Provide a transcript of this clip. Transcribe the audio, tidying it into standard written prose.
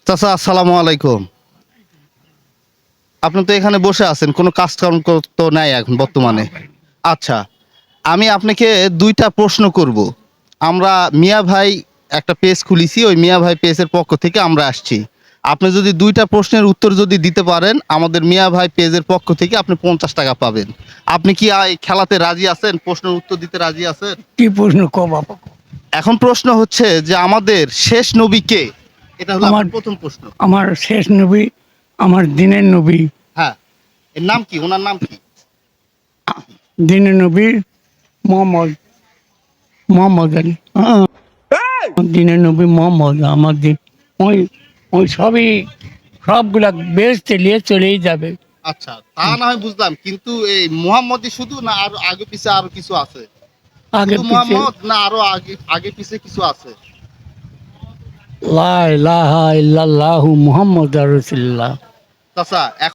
চাচা আসসালামু আলাইকুম। আপনি তো এখানে বসে আছেন, কোনো কাজ কাম তো নাই এখন বর্তমানে। আচ্ছা, আমি আপনাকে দুইটা প্রশ্ন করব। আমরা মিয়া ভাই একটা পেজ খুলেছি, ওই মিয়া ভাই পেজের পক্ষ থেকে আমরা আসছি। আপনি যদি দুইটা প্রশ্নের উত্তর যদি দিতে পারেন, আমাদের মিয়া ভাই পেজের পক্ষ থেকে আপনি 50 টাকা পাবেন। আপনি কি এই খেলাতে রাজি আছেন? প্রশ্নের উত্তর দিতে রাজি আছেন? কি প্রশ্ন ক বাবা? এখন প্রশ্ন হচ্ছে যে আমাদের শেষ নবী কে? এটা হলো আমার আপনার প্রথম প্রশ্ন। আমার শেষ নবী, আমার দিনের নবী, হ্যাঁ, এর নাম কি? ওনার নাম কি? দিনের নবী মোহাম্মদ মোহাম্মদ আলী। দিনের নবী মোহাম্মদ আমার দিন ওই ওই সবগুলা বেশ চালিয়ে চলেই যাবে। আচ্ছা, তা না হয় বুঝলাম, কিন্তু এই মুহাম্মদই শুধু, না আরো আগে পিছে আরো কিছু আছে? আগে শুধু পিছে মুহাম্মদ, না আরো আগে আগে পিছে কিছু আছে? লা ইলাহা ইল্লাল্লাহু মুহাম্মাদুর রাসূলুল্লাহ। চাচা